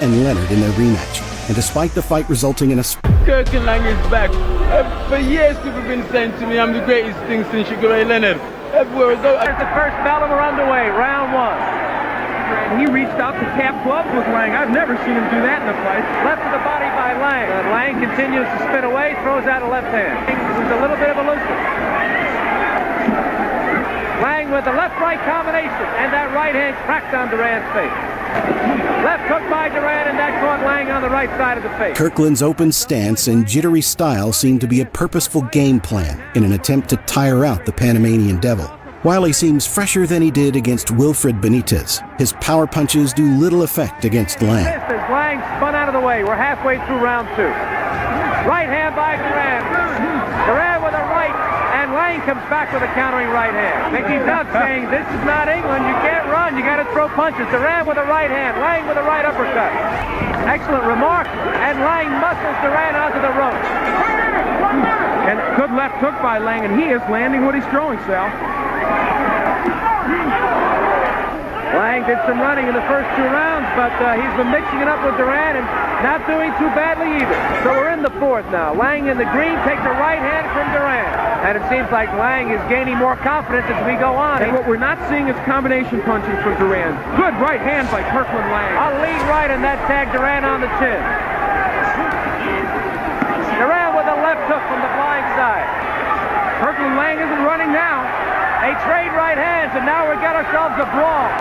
and Leonard in their rematch. And despite the fight resulting in a Kirkland Laing is back. For years people have been saying to me I'm the greatest thing since Sugar Ray Leonard. Everywhere I go. There's the first bell and we're underway, round one. And he reached out to tap gloves with Laing. I've never seen him do that in a fight. Left to the body by Laing. Laing continues to spin away, throws out a left hand. It was a little bit of a looser. Laing with the left-right combination, and that right hand cracked on Duran's face. Left hook by Duran, and that caught Laing on the right side of the face. Kirkland's open stance and jittery style seemed to be a purposeful game plan in an attempt to tire out the Panamanian Devil. While he seems fresher than he did against Wilfred Benitez, his power punches do little effect against Laing. As Laing spun out of the way, we're halfway through round two. Right hand by Duran. Duran with a right, and Laing comes back with a countering right hand. Mickey Duck saying, this is not England, you can't run, you got to throw punches. Duran with a right hand, Laing with a right uppercut. Excellent remark, and Laing muscles Duran onto the ropes. And good left hook by Laing, and he is landing what he's throwing, Sal. Laing did some running in the first two rounds, but he's been mixing it up with Duran and not doing too badly either. So we're in the fourth now. Laing in the green takes a right hand from Duran. And it seems like Laing is gaining more confidence as we go on. And what we're not seeing is combination punching from Duran. Good right hand by Kirkland Laing. A lead right, and that tagged Duran on the chin. Duran with a left hook from the flying side. Kirkland Laing isn't running now. They trade right hands, and now we've got ourselves a brawl.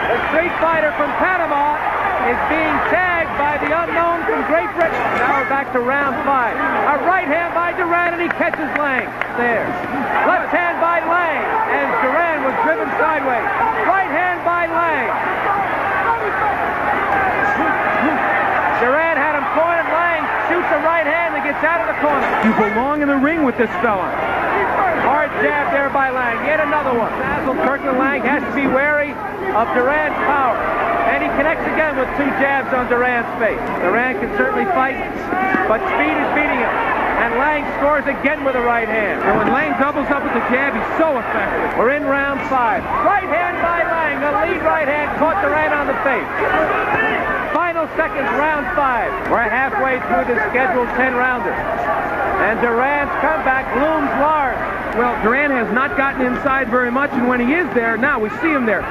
The street fighter from Panama is being tagged by the unknown from Great Britain. Now we're back to round five. A right hand by Duran, and he catches Laing. There. Left hand by Laing, and Duran was driven sideways. Right hand by Laing. Duran had him cornered. Laing shoots a right hand and gets out of the corner. You belong in the ring with this fella. Hard jab there by Laing. Yet another one. Kirkland Laing has to be wary of Duran's power. And he connects again with two jabs on Duran's face. Duran can certainly fight, but speed is beating him. And Laing scores again with a right hand. And when Laing doubles up with the jab, he's so effective. We're in round five. Right hand by Laing. A lead right hand caught Duran on the face. Final seconds, round five. We're halfway through the scheduled 10-rounder. And Duran's comeback looms large. Well, Duran has not gotten inside very much, and when he is there, now we see him there.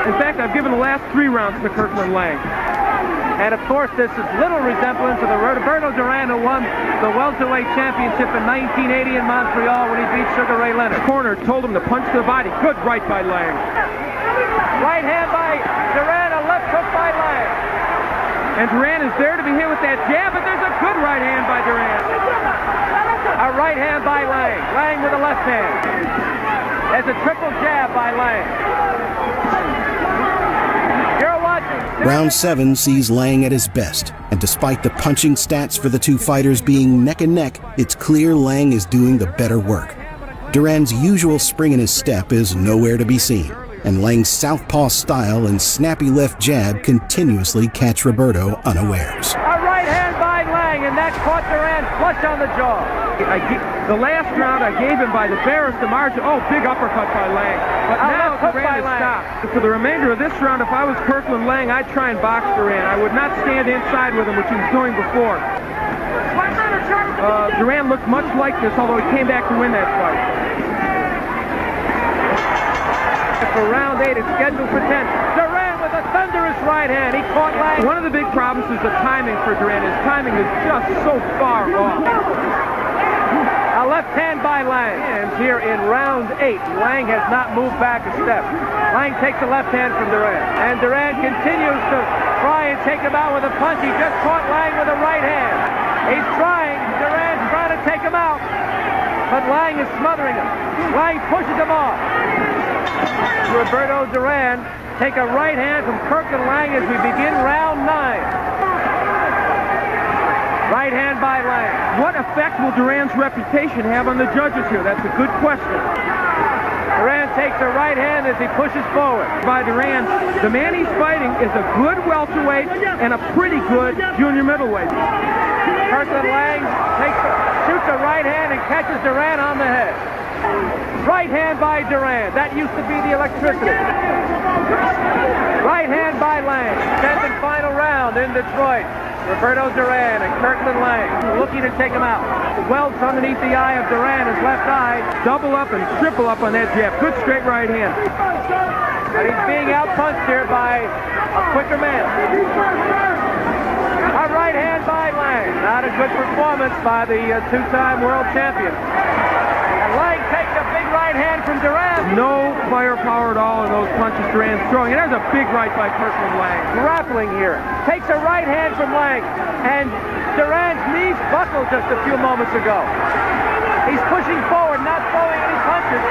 In fact, I've given the last 3 rounds to Kirkland Laing. And of course, this is little resemblance to the Roberto Duran who won the welterweight championship in 1980 in Montreal when he beat Sugar Ray Leonard. The corner told him to punch to the body. Good right by Laing. Right hand by Duran, a left hook by Laing. And Duran is there to be hit with that jab, but there's a good right hand by Duran. A right hand by Laing. Laing with a left hand. There's a triple jab by Laing. You're watching. Round 7 sees Laing at his best, and despite the punching stats for the two fighters being neck and neck, it's clear Laing is doing the better work. Duran's usual spring in his step is nowhere to be seen, and Laing's southpaw style and snappy left jab continuously catch Roberto unawares. A right hand by Laing, and that caught Duran flush on the jaw. The last round I gave him by the barest of margin. Oh, big uppercut by Laing. But now Duran has stopped. For the remainder of this round, if I was Kirkland Laing, I'd try and box Duran. I would not stand inside with him, which he was doing before. Duran looked much like this, although he came back to win that fight. For round 8, it's scheduled for 10. Duran with a thunderous right hand. He caught Laing. One of the big problems is the timing for Duran. His timing is just so far off. A left hand by Laing. And here in round 8, Laing has not moved back a step. Laing takes a left hand from Duran. And Duran continues to try and take him out with a punch. He just caught Laing with a right hand. He's trying. Duran's trying to take him out. But Laing is smothering him. Laing pushes him off. Roberto Duran take a right hand from Kirkland Laing as we begin round 9. Right hand by Laing. What effect will Duran's reputation have on the judges here? That's a good question. Duran takes a right hand as he pushes forward. By Duran, the man he's fighting is a good welterweight and a pretty good junior middleweight. Kirkland Laing shoots a right hand and catches Duran on the head. Right hand by Duran. That used to be the electricity. Right hand by Laing. 10th and final round. round in Detroit. Roberto Duran and Kirkland Laing looking to take him out. The welts underneath the eye of Duran, his left eye. Double up and triple up on that jab. Good straight right hand. And he's being outpunched here by a quicker man. A right hand by Laing. Not a good performance by the two-time world champion. And Laing takes a big right hand from Duran. No firepower at all in those punches Duran's throwing. And there's a big right by Kirkland Laing. Grappling here. Takes a right hand from Laing. And Duran's knees buckled just a few moments ago. He's pushing forward, not throwing any punches.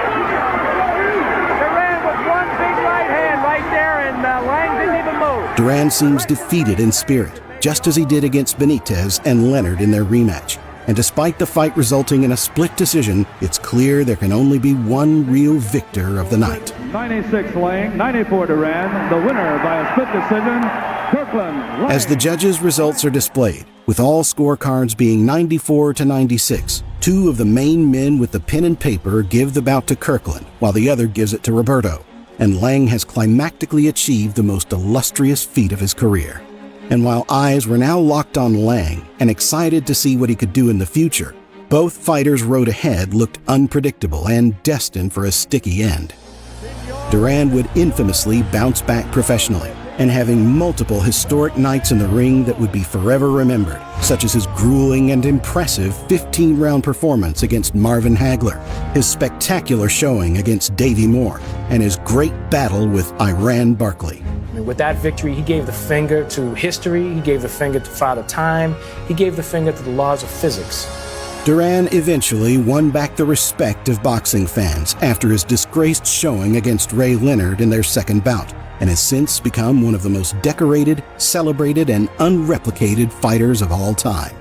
Duran with one big right hand right there, and Laing didn't even move. Duran seems defeated in spirit, just as he did against Benitez and Leonard in their rematch. And despite the fight resulting in a split decision, it's clear there can only be one real victor of the night. 96 Laing, 94 Duran, the winner by a split decision, Kirkland Laing. As the judges' results are displayed, with all scorecards being 94-96, two of the main men with the pen and paper give the bout to Kirkland, while the other gives it to Roberto. And Laing has climactically achieved the most illustrious feat of his career. And while eyes were now locked on Laing and excited to see what he could do in the future, both fighters' road ahead looked unpredictable and destined for a sticky end. Duran would infamously bounce back professionally, and having multiple historic nights in the ring that would be forever remembered, such as his grueling and impressive 15-round performance against Marvin Hagler, his spectacular showing against Davey Moore, and his great battle with Iran Barkley. With that victory, he gave the finger to history, he gave the finger to Father Time, he gave the finger to the laws of physics. Duran eventually won back the respect of boxing fans after his disgraced showing against Ray Leonard in their second bout, and has since become one of the most decorated, celebrated, and unreplicated fighters of all time.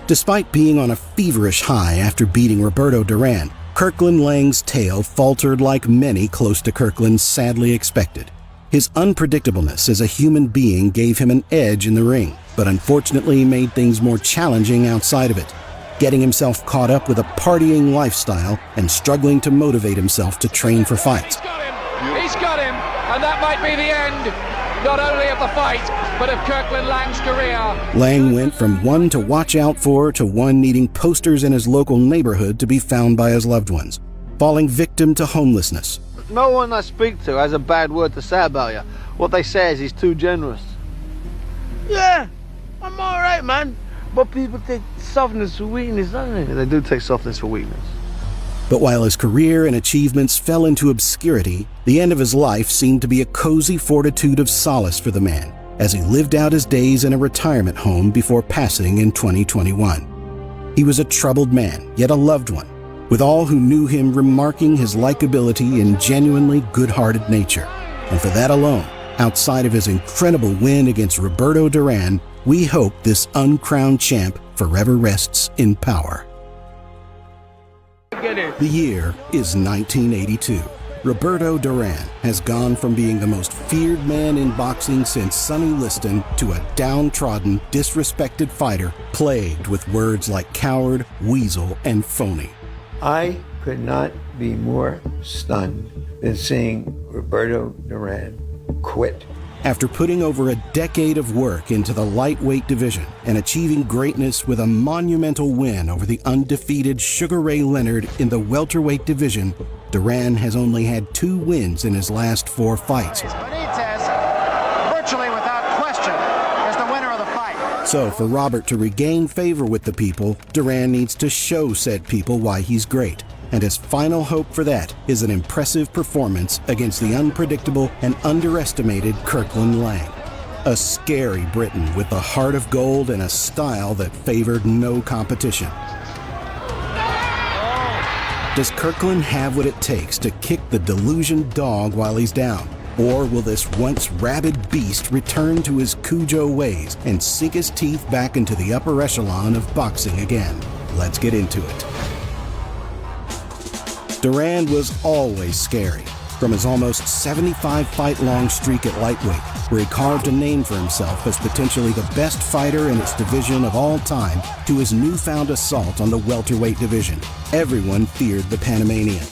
Despite being on a feverish high after beating Roberto Duran, Kirkland Laing's tale faltered like many close to Kirkland sadly expected. His unpredictableness as a human being gave him an edge in the ring, but unfortunately made things more challenging outside of it, getting himself caught up with a partying lifestyle and struggling to motivate himself to train for fights. He's got him, and that might be the end, not only of the fight, but of Kirkland Laing's career. Laing went from one to watch out for to one needing posters in his local neighborhood to be found by his loved ones, falling victim to homelessness. No one I speak to has a bad word to say about you. What they say is he's too generous. Yeah, I'm all right, man. But people take softness for weakness, don't they? They do take softness for weakness. But while his career and achievements fell into obscurity, the end of his life seemed to be a cozy fortitude of solace for the man, as he lived out his days in a retirement home before passing in 2021. He was a troubled man, yet a loved one, with all who knew him remarking his likability and genuinely good-hearted nature. And for that alone, outside of his incredible win against Roberto Duran, we hope this uncrowned champ forever rests in power. The year is 1982. Roberto Duran has gone from being the most feared man in boxing since Sonny Liston to a downtrodden, disrespected fighter plagued with words like coward, weasel, and phony. I could not be more stunned than seeing Roberto Duran quit. After putting over a decade of work into the lightweight division and achieving greatness with a monumental win over the undefeated Sugar Ray Leonard in the welterweight division, Duran has only had 2 wins in his last 4 fights. Benitez, virtually without question, is the winner of the fight. So for Robert to regain favor with the people, Duran needs to show said people why he's great. And his final hope for that is an impressive performance against the unpredictable and underestimated Kirkland Laing. A scary Briton with a heart of gold and a style that favored no competition. Does Kirkland have what it takes to kick the delusioned dog while he's down? Or will this once rabid beast return to his Cujo ways and sink his teeth back into the upper echelon of boxing again? Let's get into it. Duran was always scary, from his almost 75-fight-long streak at lightweight, where he carved a name for himself as potentially the best fighter in its division of all time, to his newfound assault on the welterweight division. Everyone feared the Panamanian.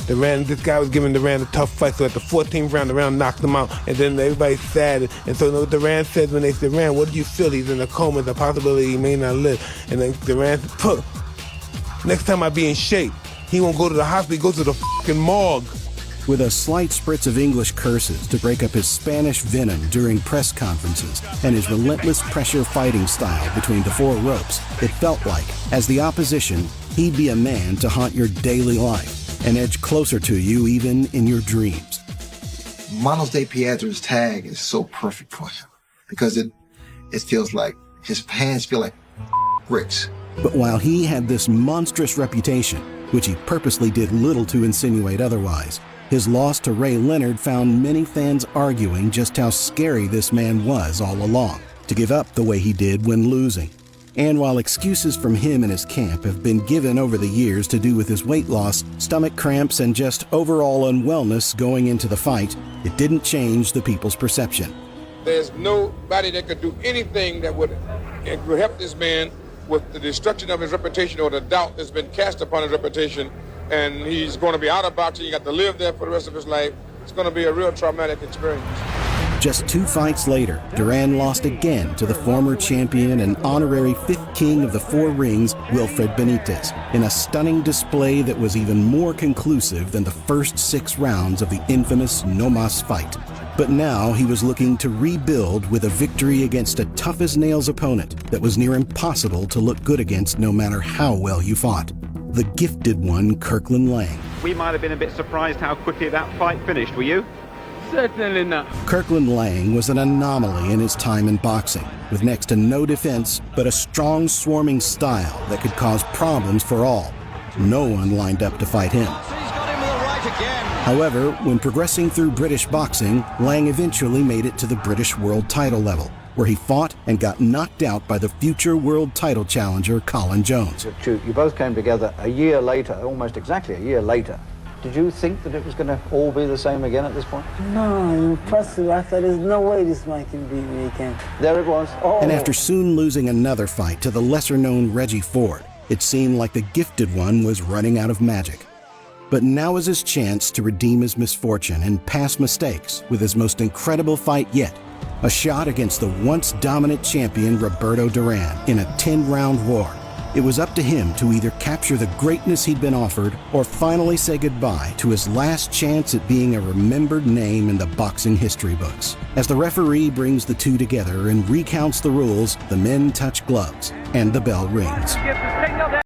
Duran, this guy was giving Duran a tough fight, so at the 14th round, Duran knocked him out, and then everybody's sad. And so what Duran says when they say, Duran, what do you feel? He's in a coma, the possibility he may not live. And then Duran said, "Puh, next time I be in shape, he won't go to the hospital, he goes to the fucking morgue." With a slight spritz of English curses to break up his Spanish venom during press conferences and his relentless pressure fighting style between the four ropes, it felt like, as the opposition, he'd be a man to haunt your daily life and edge closer to you even in your dreams. Manos de Piedra's tag is so perfect for him because it feels like his hands feel like bricks. But while he had this monstrous reputation, which he purposely did little to insinuate otherwise, his loss to Ray Leonard found many fans arguing just how scary this man was all along, to give up the way he did when losing. And while excuses from him and his camp have been given over the years to do with his weight loss, stomach cramps, and just overall unwellness going into the fight, it didn't change the people's perception. There's nobody that could do anything that would help this man with the destruction of his reputation or the doubt that's been cast upon his reputation. And he's going to be out of boxing. You got to live there for the rest of his life. It's going to be a real traumatic experience. Just 2 fights later, Duran lost again to the former champion and honorary 5th king of the 4 rings, Wilfred Benitez, in a stunning display that was even more conclusive than the first 6 rounds of the infamous No Mas fight. But now he was looking to rebuild with a victory against a tough-as-nails opponent that was near impossible to look good against no matter how well you fought. The gifted one, Kirkland Laing. We might have been a bit surprised how quickly that fight finished, were you? Certainly not. Kirkland Laing was an anomaly in his time in boxing, with next to no defense, but a strong, swarming style that could cause problems for all. No one lined up to fight him. However, when progressing through British boxing, Laing eventually made it to the British world title level, where he fought and got knocked out by the future world title challenger Colin Jones. You both came together a year later, almost exactly a year later. Did you think that it was going to all be the same again at this point? No, impossible. I thought there's no way this man can beat me again. There it was. Oh. And after soon losing another fight to the lesser-known Reggie Ford, it seemed like the gifted one was running out of magic. But now is his chance to redeem his misfortune and past mistakes with his most incredible fight yet, a shot against the once dominant champion Roberto Duran in a 10-round war. It was up to him to either capture the greatness he'd been offered or finally say goodbye to his last chance at being a remembered name in the boxing history books. As the referee brings the two together and recounts the rules, the men touch gloves and the bell rings.